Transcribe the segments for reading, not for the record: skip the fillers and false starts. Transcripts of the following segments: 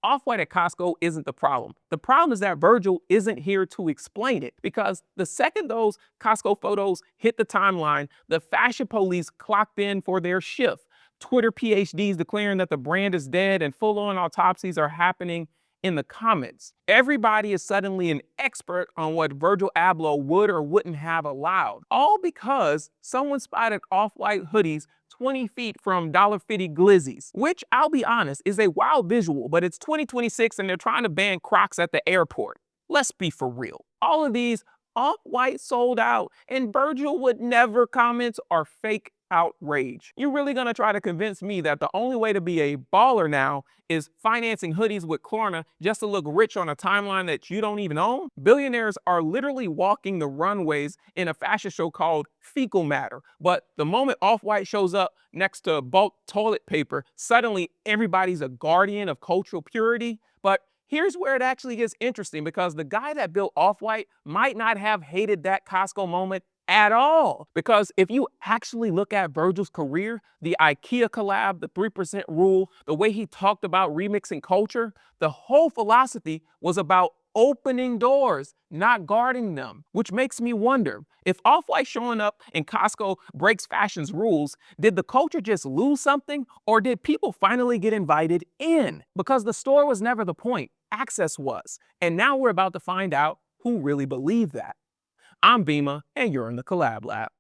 Off-white at Costco isn't the problem. The problem is that Virgil isn't here to explain it, because the second those Costco photos hit the timeline, the fashion police clocked in for their shift. Twitter PhDs declaring that the brand is dead, and full-on autopsies are happening in the comments. Everybody is suddenly an expert on what Virgil Abloh would or wouldn't have allowed, all because someone spotted off-white hoodies 20 feet from $1.50 glizzies, which, I'll be honest, is a wild visual, but it's 2026 and they're trying to ban Crocs at the airport. Let's be for real. All of these off-white sold out, and Virgil would never comment or fake outrage. You're really gonna try to convince me that the only way to be a baller now is financing hoodies with Klarna just to look rich on a timeline that you don't even own? Billionaires are literally walking the runways in a fashion show called Fecal Matter, but the moment Off-White shows up next to bulk toilet paper, suddenly everybody's a guardian of cultural purity. But here's where it actually gets interesting, because the guy that built Off-White might not have hated that Costco moment at all. Because if you actually look at Virgil's career, the IKEA collab, the 3% rule, the way he talked about remixing culture, the whole philosophy was about opening doors, not guarding them. Which makes me wonder, if Off-White showing up in Costco breaks fashion's rules, did the culture just lose something, or did people finally get invited in? Because the store was never the point, access was. And now we're about to find out who really believed that. I'm Bimma, and you're in the Collab Lab.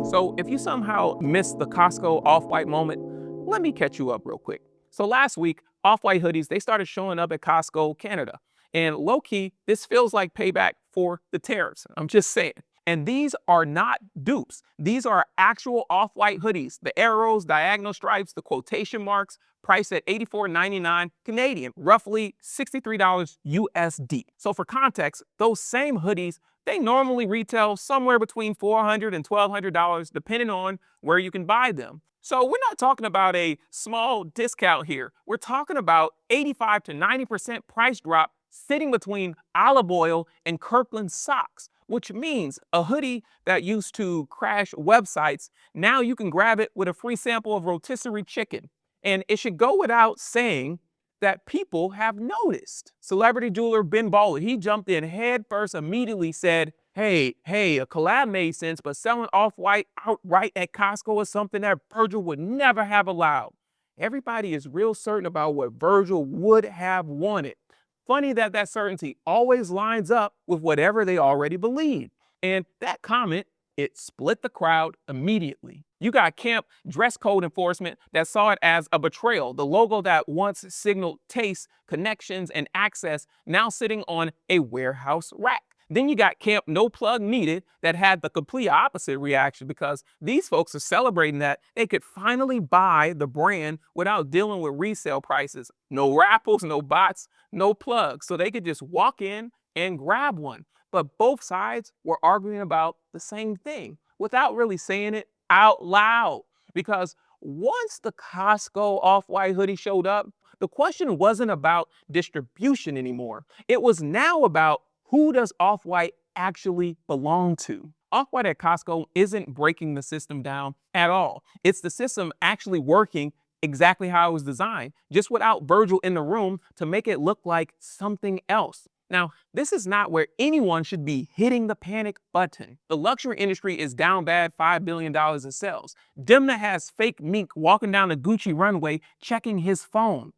So if you somehow missed the Costco Off-White moment, let me catch you up real quick. So last week, Off-White hoodies, they started showing up at Costco Canada. And low-key, this feels like payback for the tariffs. I'm just saying. And these are not dupes. These are actual Off-White hoodies. The arrows, diagonal stripes, the quotation marks, priced at $84.99 Canadian, roughly $63 USD. So for context, those same hoodies, they normally retail somewhere between $400 and $1,200, depending on where you can buy them. So we're not talking about a small discount here. We're talking about 85 to 90% price drop sitting between olive oil and Kirkland socks, which means a hoodie that used to crash websites, now you can grab it with a free sample of rotisserie chicken. And it should go without saying that people have noticed. Celebrity jeweler Ben Baller, he jumped in head first, immediately said, hey, a collab made sense, but selling Off-White outright at Costco is something that Virgil would never have allowed. Everybody is real certain about what Virgil would have wanted. Funny that that certainty always lines up with whatever they already believe. And that comment, it split the crowd immediately. You got camp dress code enforcement that saw it as a betrayal. The logo that once signaled taste, connections, and access now sitting on a warehouse rack. Then you got camp no plug needed that had the complete opposite reaction, because these folks are celebrating that they could finally buy the brand without dealing with resale prices. No raffles, no bots, no plugs. So they could just walk in and grab one. But both sides were arguing about the same thing without really saying it out loud. Because once the Costco Off-White hoodie showed up, the question wasn't about distribution anymore. It was now about, who does Off-White actually belong to? Off-White at Costco isn't breaking the system down at all. It's the system actually working exactly how it was designed, just without Virgil in the room to make it look like something else. Now, this is not where anyone should be hitting the panic button. The luxury industry is down bad $5 billion in sales. Demna has fake Mink walking down the Gucci runway checking his phone.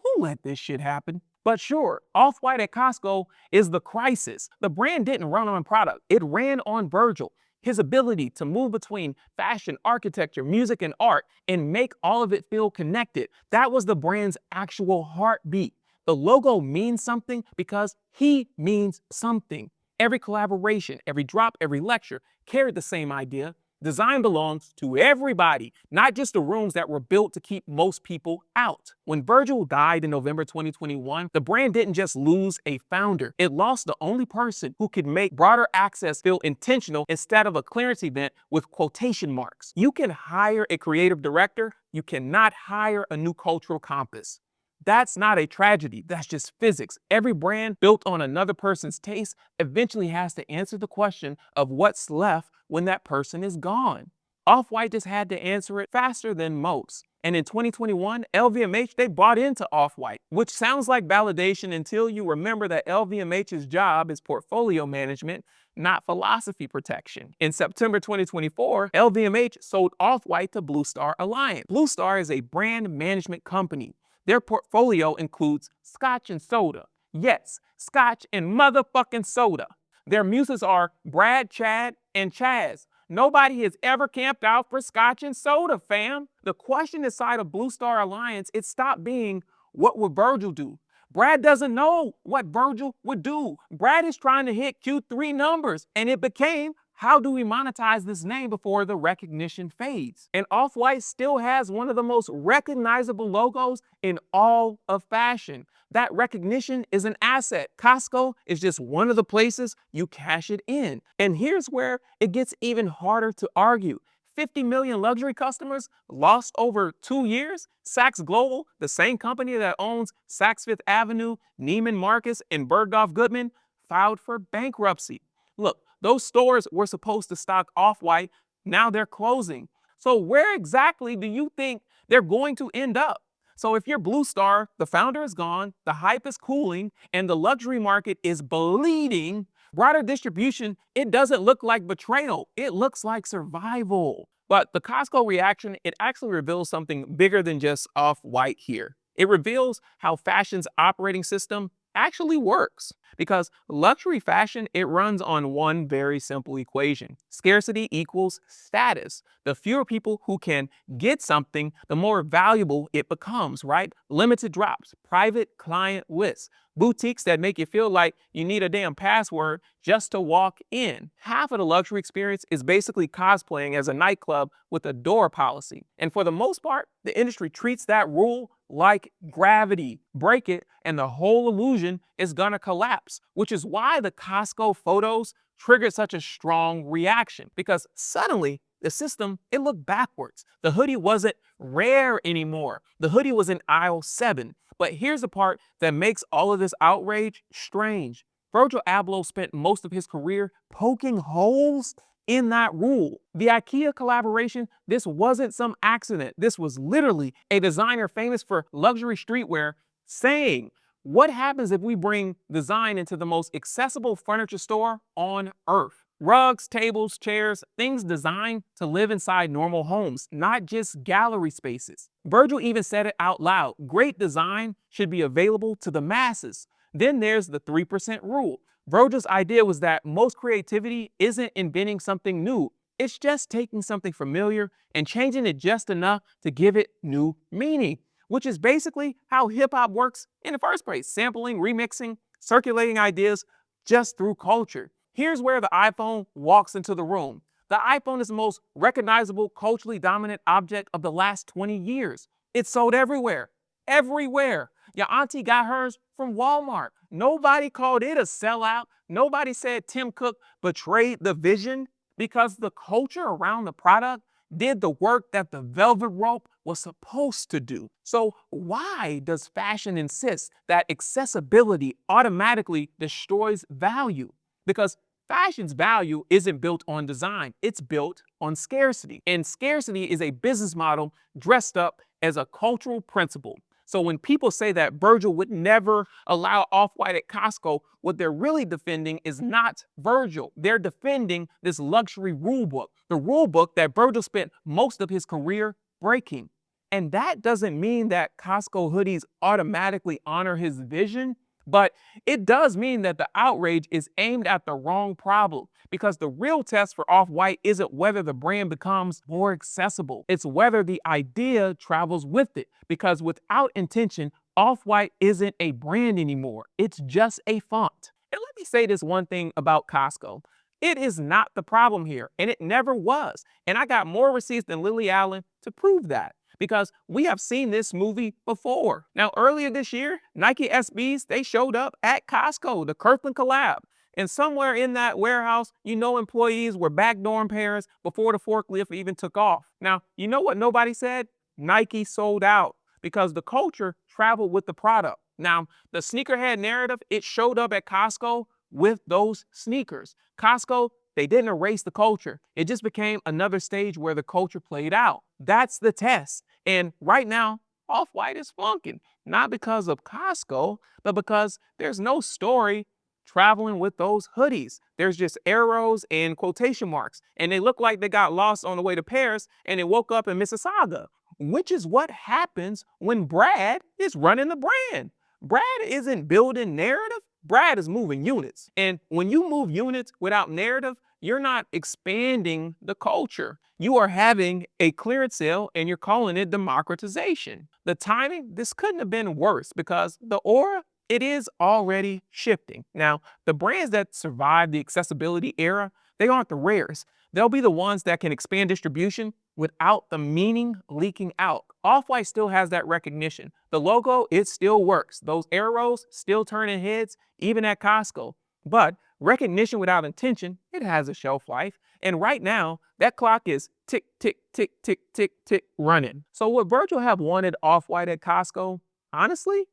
Who let this shit happen? But sure, Off-White at Costco is the crisis. The brand didn't run on product. It ran on Virgil. His ability to move between fashion, architecture, music, and art and make all of it feel connected. That was the brand's actual heartbeat. The logo means something because he means something. Every collaboration, every drop, every lecture carried the same idea. Design belongs to everybody, not just the rooms that were built to keep most people out. When Virgil died in November 2021, the brand didn't just lose a founder. It lost the only person who could make broader access feel intentional instead of a clearance event with quotation marks. You can hire a creative director. You cannot hire a new cultural compass. That's not a tragedy, that's just physics. Every brand built on another person's taste eventually has to answer the question of what's left when that person is gone. Off-White just had to answer it faster than most. And in 2021, LVMH, they bought into Off-White, which sounds like validation until you remember that LVMH's job is portfolio management, not philosophy protection. In September 2024, LVMH sold Off-White to Bluestar Alliance. Bluestar is a brand management company. Their portfolio includes scotch and soda. Yes, scotch and motherfucking soda. Their muses are Brad, Chad, and Chaz. Nobody has ever camped out for scotch and soda, fam. The question inside of Bluestar Alliance, it stopped being, what would Virgil do? Brad doesn't know what Virgil would do. Brad is trying to hit Q3 numbers, and it became, how do we monetize this name before the recognition fades? And Off-White still has one of the most recognizable logos in all of fashion. That recognition is an asset. Costco is just one of the places you cash it in. And here's where it gets even harder to argue. 50 million luxury customers lost over 2 years? Saks Global, the same company that owns Saks Fifth Avenue, Neiman Marcus, and Bergdorf Goodman, filed for bankruptcy. Look, those stores were supposed to stock Off-White. Now they're closing. So where exactly do you think they're going to end up? So if you're Bluestar, the founder is gone, the hype is cooling, and the luxury market is bleeding, broader distribution, it doesn't look like betrayal. It looks like survival. But the Costco reaction, it actually reveals something bigger than just Off-White here. It reveals how fashion's operating system actually works. Because luxury fashion, it runs on one very simple equation. Scarcity equals status. The fewer people who can get something, the more valuable it becomes, right? Limited drops, private client lists, boutiques that make you feel like you need a damn password just to walk in. Half of the luxury experience is basically cosplaying as a nightclub with a door policy. And for the most part, the industry treats that rule like gravity. Break it, and the whole illusion is gonna collapse, which is why the Costco photos triggered such a strong reaction, because suddenly the system, it looked backwards. The hoodie wasn't rare anymore. The hoodie was in aisle 7. But here's the part that makes all of this outrage strange. Virgil Abloh spent most of his career poking holes in that rule. The IKEA collaboration, this wasn't some accident. This was literally a designer famous for luxury streetwear saying, what happens if we bring design into the most accessible furniture store on earth? Rugs, tables, chairs, things designed to live inside normal homes, not just gallery spaces. Virgil even said it out loud. Great design should be available to the masses. Then there's the 3% rule. Virgil's idea was that most creativity isn't inventing something new. It's just taking something familiar and changing it just enough to give it new meaning, which is basically how hip-hop works in the first place. Sampling, remixing, circulating ideas just through culture. Here's where the iPhone walks into the room. The iPhone is the most recognizable, culturally dominant object of the last 20 years. It's sold everywhere. Everywhere. Your auntie got hers from Walmart. Nobody called it a sellout. Nobody said Tim Cook betrayed the vision, because the culture around the product did the work that the velvet rope was supposed to do. So why does fashion insist that accessibility automatically destroys value? Because fashion's value isn't built on design, it's built on scarcity. And scarcity is a business model dressed up as a cultural principle. So when people say that Virgil would never allow Off-White at Costco, what they're really defending is not Virgil. They're defending this luxury rule book, the rule book that Virgil spent most of his career breaking. And that doesn't mean that Costco hoodies automatically honor his vision, but it does mean that the outrage is aimed at the wrong problem, because the real test for Off-White isn't whether the brand becomes more accessible. It's whether the idea travels with it, because without intention, Off-White isn't a brand anymore. It's just a font. And let me say this one thing about Costco. It is not the problem here, and it never was. And I got more receipts than Lily Allen to prove that, because we have seen this movie before. Now, earlier this year, Nike SBs, they showed up at Costco, the Kirkland collab. And somewhere in that warehouse, employees were backdooring parents before the forklift even took off. Now, you know what nobody said? Nike sold out, because the culture traveled with the product. Now, the sneakerhead narrative, it showed up at Costco with those sneakers. Costco, They didn't erase the culture. It just became another stage where the culture played out. That's the test. And right now, Off-White is flunking, not because of Costco, but because there's no story traveling with those hoodies. There's just arrows and quotation marks, and they look like they got lost on the way to Paris and they woke up in Mississauga, which is what happens when Brad is running the brand. Brad isn't building narrative, Brad is moving units. And when you move units without narrative, you're not expanding the culture. You are having a clearance sale and you're calling it democratization. The timing, this couldn't have been worse because the aura, it is already shifting. Now, the brands that survive the accessibility era, they aren't the rarest. They'll be the ones that can expand distribution without the meaning leaking out. Off-White still has that recognition. The logo, it still works. Those arrows still turning heads, even at Costco. But recognition without intention, it has a shelf life. And right now, that clock is tick, tick, tick, tick, tick, tick, running. So would Virgil have wanted Off-White at Costco? Honestly,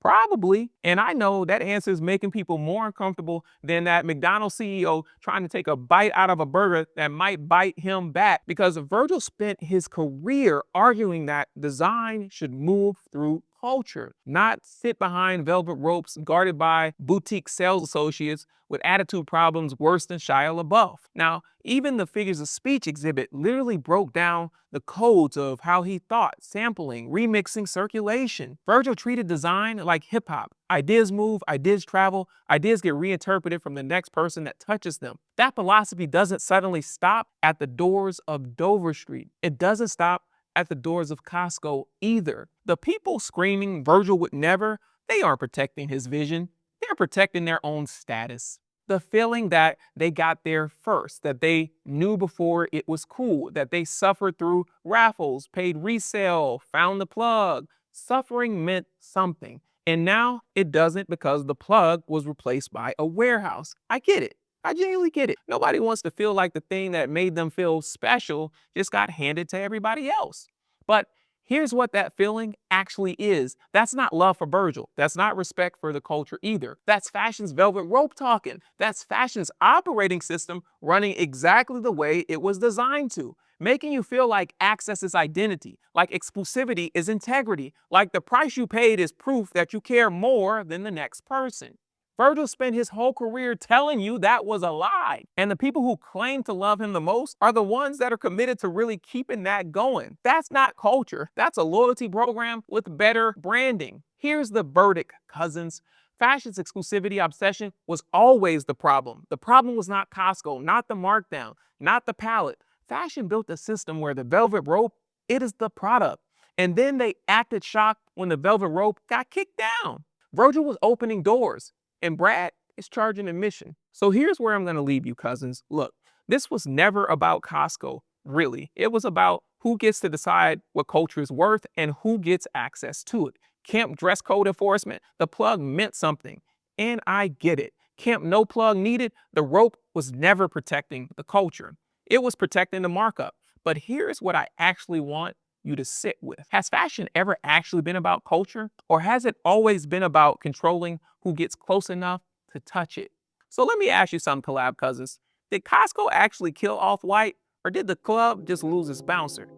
probably. And I know that answer is making people more uncomfortable than that McDonald's CEO trying to take a bite out of a burger that might bite him back, because Virgil spent his career arguing that design should move through culture, not sit behind velvet ropes guarded by boutique sales associates with attitude problems worse than Shia LaBeouf. Now, even the figures of speech exhibit literally broke down the codes of how he thought: sampling, remixing, circulation. Virgil treated design like hip hop. Ideas move, ideas travel, ideas get reinterpreted from the next person that touches them. That philosophy doesn't suddenly stop at the doors of Dover Street. It doesn't stop at the doors of Costco either. The people screaming Virgil would never, they aren't protecting his vision. They're protecting their own status. The feeling that they got there first, that they knew before it was cool, that they suffered through raffles, paid resale, found the plug. Suffering meant something. And now it doesn't, because the plug was replaced by a warehouse. I get it. I genuinely get it. Nobody wants to feel like the thing that made them feel special just got handed to everybody else. But here's what that feeling actually is. That's not love for Virgil. That's not respect for the culture either. That's fashion's velvet rope talking. That's fashion's operating system running exactly the way it was designed to, making you feel like access is identity, like exclusivity is integrity, like the price you paid is proof that you care more than the next person. Virgil spent his whole career telling you that was a lie. And the people who claim to love him the most are the ones that are committed to really keeping that going. That's not culture. That's a loyalty program with better branding. Here's the verdict, cousins. Fashion's exclusivity obsession was always the problem. The problem was not Costco, not the markdown, not the palette. Fashion built a system where the velvet rope, it is the product. And then they acted shocked when the velvet rope got kicked down. Virgil was opening doors, and Brad is charging admission. So here's where I'm going to leave you, cousins. Look, this was never about Costco, really. It was about who gets to decide what culture is worth and who gets access to it. Camp dress code enforcement, the plug meant something. And I get it. Camp no plug needed, the rope was never protecting the culture. It was protecting the markup. But here's what I actually want you to sit with. Has fashion ever actually been about culture? Or has it always been about controlling who gets close enough to touch it? So let me ask you something, Collab Cousins. Did Costco actually kill Off-White, or did the club just lose its bouncer?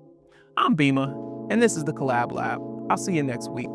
I'm Bimma, and this is the Collab Lab. I'll see you next week.